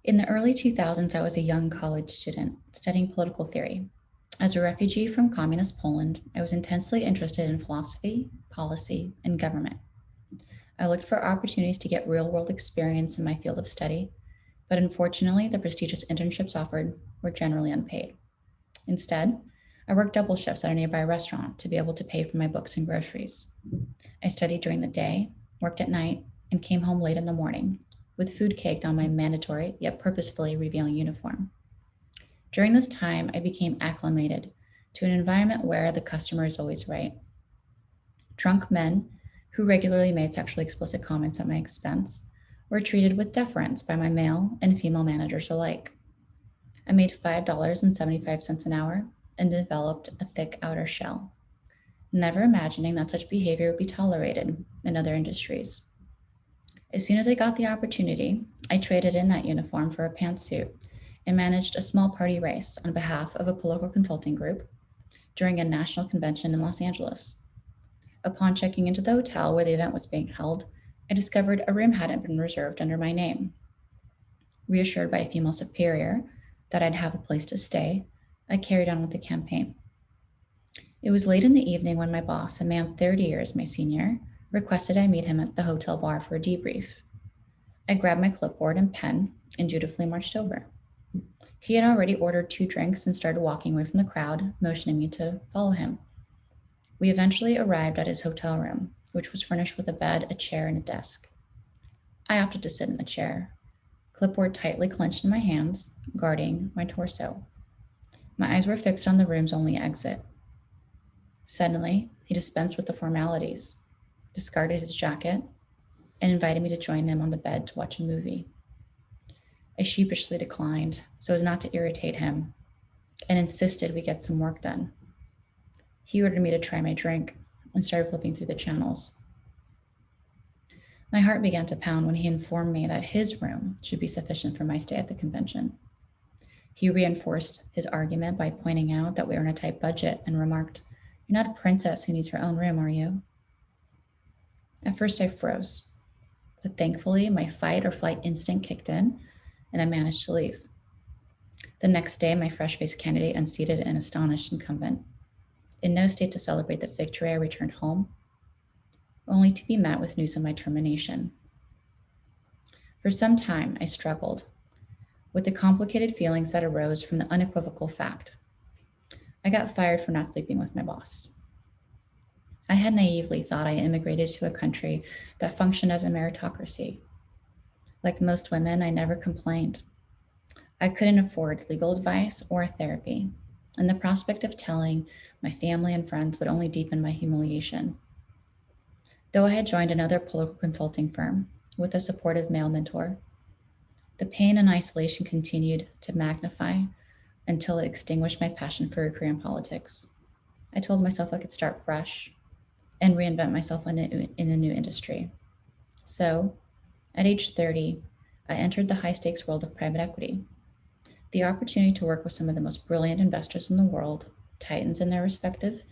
In the early 2000s, I was a young college student studying political theory. As a refugee from communist Poland, I was intensely interested in philosophy, policy, and government. I looked for opportunities to get real world experience in my field of study, but unfortunately, the prestigious internships offered were generally unpaid. Instead, I worked double shifts at a nearby restaurant to be able to pay for my books and groceries. I studied during the day, worked at night, and came home late in the morning, with food caked on my mandatory yet purposefully revealing uniform. During this time, I became acclimated to an environment where the customer is always right. Drunk men, who regularly made sexually explicit comments at my expense, were treated with deference by my male and female managers alike. I made $5.75 an hour and developed a thick outer shell, never imagining that such behavior would be tolerated in other industries. As soon as I got the opportunity, I traded in that uniform for a pantsuit and managed a small party race on behalf of a political consulting group during a national convention in Los Angeles. Upon checking into the hotel where the event was being held, I discovered a room hadn't been reserved under my name. Reassured by a female superior that I'd have a place to stay, I carried on with the campaign. It was late in the evening when my boss, a man 30 years my senior, requested I meet him at the hotel bar for a debrief. I grabbed my clipboard and pen and dutifully marched over. He had already ordered two drinks and started walking away from the crowd, motioning me to follow him. We eventually arrived at his hotel room, which was furnished with a bed, a chair, and a desk. I opted to sit in the chair, clipboard tightly clenched in my hands, guarding my torso. My eyes were fixed on the room's only exit. Suddenly, he dispensed with the formalities, discarded his jacket, and invited me to join him on the bed to watch a movie. I sheepishly declined so as not to irritate him and insisted we get some work done. He ordered me to try my drink and started flipping through the channels. My heart began to pound when he informed me that his room should be sufficient for my stay at the convention. He reinforced his argument by pointing out that we were on a tight budget and remarked, "You're not a princess who needs her own room, are you?" At first, I froze, but thankfully, my fight or flight instinct kicked in and I managed to leave. The next day, my fresh faced candidate unseated an astonished incumbent. In no state to celebrate the victory, I returned home, only to be met with news of my termination. For some time, I struggled with the complicated feelings that arose from the unequivocal fact I got fired for not sleeping with my boss. I had naively thought I immigrated to a country that functioned as a meritocracy. Like most women, I never complained. I couldn't afford legal advice or therapy, and the prospect of telling my family and friends would only deepen my humiliation. Though I had joined another political consulting firm with a supportive male mentor, the pain and isolation continued to magnify until it extinguished my passion for a career in politics. I told myself I could start fresh and reinvent myself in a new industry. So, at age 30, I entered the high stakes world of private equity. The opportunity to work with some of the most brilliant investors in the world, titans in their respective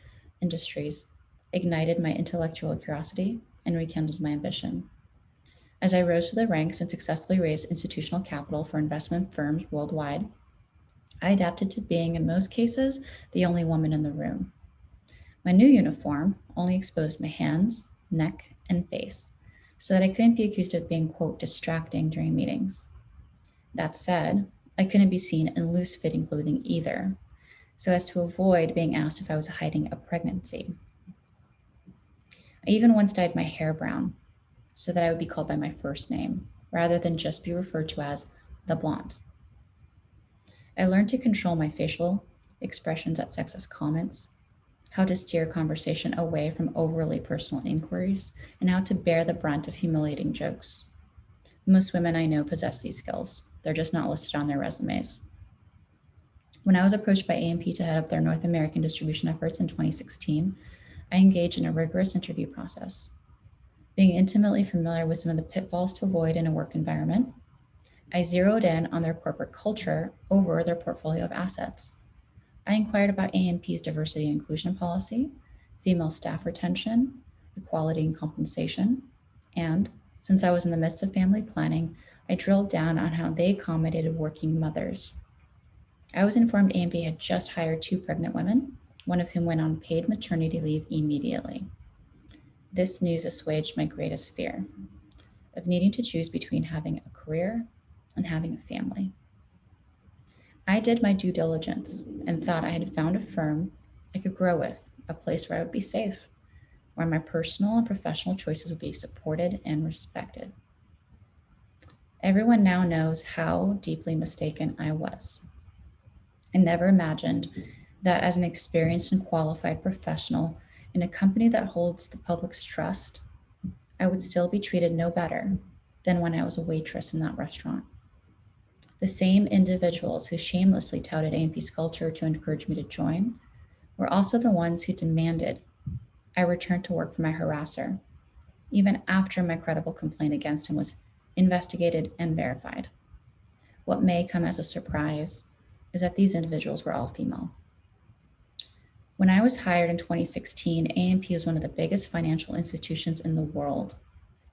industries, ignited my intellectual curiosity and rekindled my ambition. As I rose through the ranks and successfully raised institutional capital for investment firms worldwide, I adapted to being, in most cases, the only woman in the room. My new uniform only exposed my hands, neck, and face, so that I couldn't be accused of being, quote, distracting during meetings. That said, I couldn't be seen in loose fitting clothing either, so as to avoid being asked if I was hiding a pregnancy. I even once dyed my hair brown so that I would be called by my first name, rather than just be referred to as the blonde. I learned to control my facial expressions at sexist comments, how to steer conversation away from overly personal inquiries, and how to bear the brunt of humiliating jokes. Most women I know possess these skills. They're just not listed on their resumes. When I was approached by AMP to head up their North American distribution efforts in 2016, I engaged in a rigorous interview process. Being intimately familiar with some of the pitfalls to avoid in a work environment, I zeroed in on their corporate culture over their portfolio of assets. I inquired about AMP's diversity and inclusion policy, female staff retention, equality and compensation, and since I was in the midst of family planning, I drilled down on how they accommodated working mothers. I was informed A&P had just hired 2 pregnant women, one of whom went on paid maternity leave immediately. This news assuaged my greatest fear of needing to choose between having a career and having a family. I did my due diligence and thought I had found a firm I could grow with, a place where I would be safe, where my personal and professional choices would be supported and respected. Everyone now knows how deeply mistaken I was. I never imagined that as an experienced and qualified professional in a company that holds the public's trust, I would still be treated no better than when I was a waitress in that restaurant. The same individuals who shamelessly touted A&P's culture to encourage me to join were also the ones who demanded I return to work for my harasser, even after my credible complaint against him was investigated and verified. What may come as a surprise is that these individuals were all female. When I was hired in 2016, A&P was one of the biggest financial institutions in the world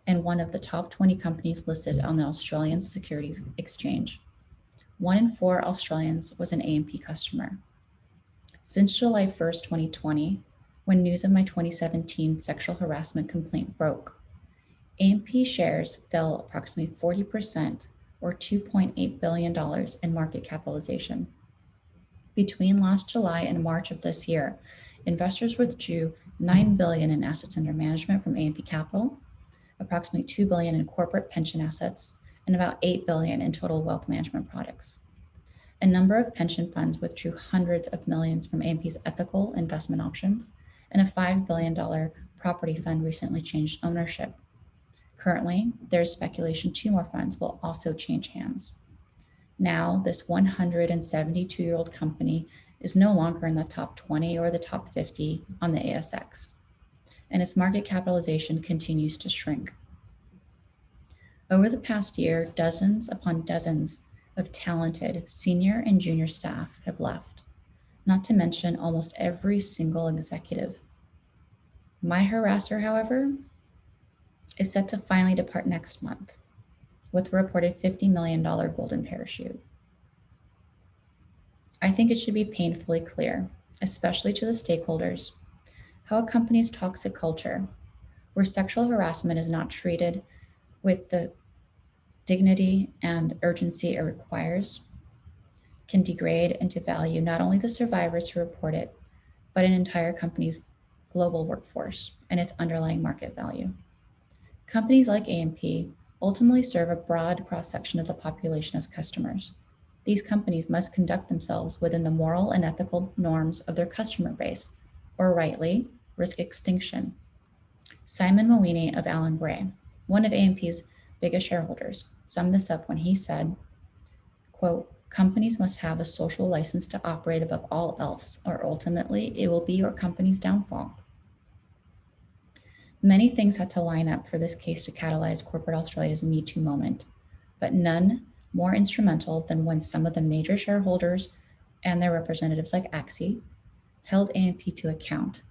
and one of the top 20 companies listed on the Australian Securities Exchange. 1 in 4 Australians was an A&P customer. Since July 1st, 2020, when news of my 2017 sexual harassment complaint broke, A&P shares fell approximately 40%, or $2.8 billion in market capitalization. Between last July and March of this year, investors withdrew $9 billion in assets under management from A&P Capital, approximately $2 billion in corporate pension assets, and about $8 billion in total wealth management products. A number of pension funds withdrew hundreds of millions from A&P's ethical investment options, and a $5 billion property fund recently changed ownership. Currently, there is speculation 2 more funds will also change hands. Now, this 172-year-old company is no longer in the top 20 or the top 50 on the ASX, and its market capitalization continues to shrink. Over the past year, dozens upon dozens of talented senior and junior staff have left, not to mention almost every single executive. My harasser, however, is set to finally depart next month with a reported $50 million golden parachute. I think it should be painfully clear, especially to the stakeholders, how a company's toxic culture, where sexual harassment is not treated with the dignity and urgency it requires, can degrade and devalue not only the survivors who report it, but an entire company's global workforce and its underlying market value. Companies like A&P ultimately serve a broad cross-section of the population as customers. These companies must conduct themselves within the moral and ethical norms of their customer base, or rightly, risk extinction. Simon Mawini of Allen Gray, one of A&P's biggest shareholders, summed this up when he said, quote, "Companies must have a social license to operate above all else, or ultimately it will be your company's downfall." Many things had to line up for this case to catalyze corporate Australia's Me Too moment, but none more instrumental than when some of the major shareholders and their representatives like ACSI held A&P to account,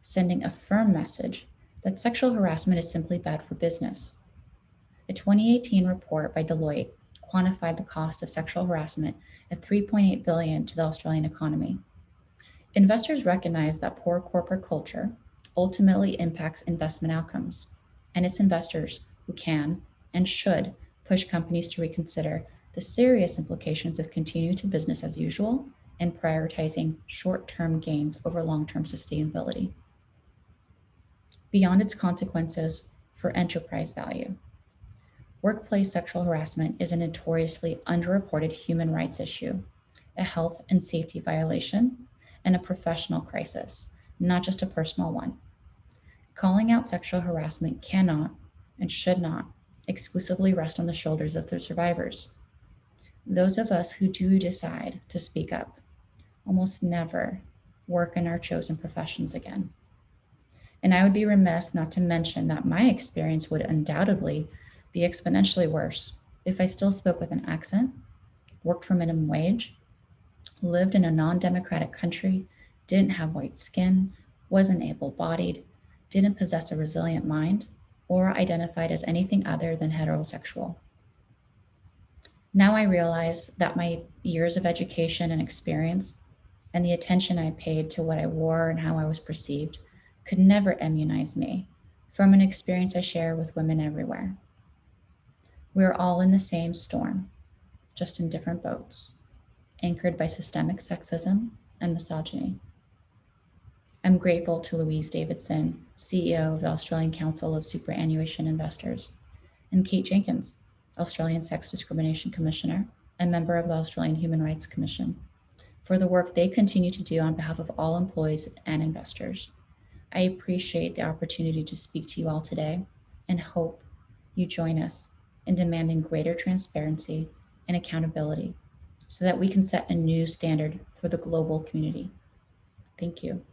sending a firm message that sexual harassment is simply bad for business. A 2018 report by Deloitte quantified the cost of sexual harassment at $3.8 billion to the Australian economy. Investors recognize that poor corporate culture ultimately impacts investment outcomes, and it's investors who can and should push companies to reconsider the serious implications of continuing to business as usual and prioritizing short-term gains over long-term sustainability. Beyond its consequences for enterprise value, workplace sexual harassment is a notoriously underreported human rights issue, a health and safety violation, and a professional crisis, not just a personal one. Calling out sexual harassment cannot and should not exclusively rest on the shoulders of the survivors. Those of us who do decide to speak up almost never work in our chosen professions again. And I would be remiss not to mention that my experience would undoubtedly be exponentially worse if I still spoke with an accent, worked for minimum wage, lived in a non-democratic country, didn't have white skin, wasn't able-bodied, didn't possess a resilient mind, or identified as anything other than heterosexual. Now I realize that my years of education and experience and the attention I paid to what I wore and how I was perceived could never immunize me from an experience I share with women everywhere. We're all in the same storm, just in different boats, anchored by systemic sexism and misogyny. I'm grateful to Louise Davidson, CEO of the Australian Council of Superannuation Investors, and Kate Jenkins, Australian Sex Discrimination Commissioner and member of the Australian Human Rights Commission, for the work they continue to do on behalf of all employees and investors. I appreciate the opportunity to speak to you all today and hope you join us in demanding greater transparency and accountability so that we can set a new standard for the global community. Thank you.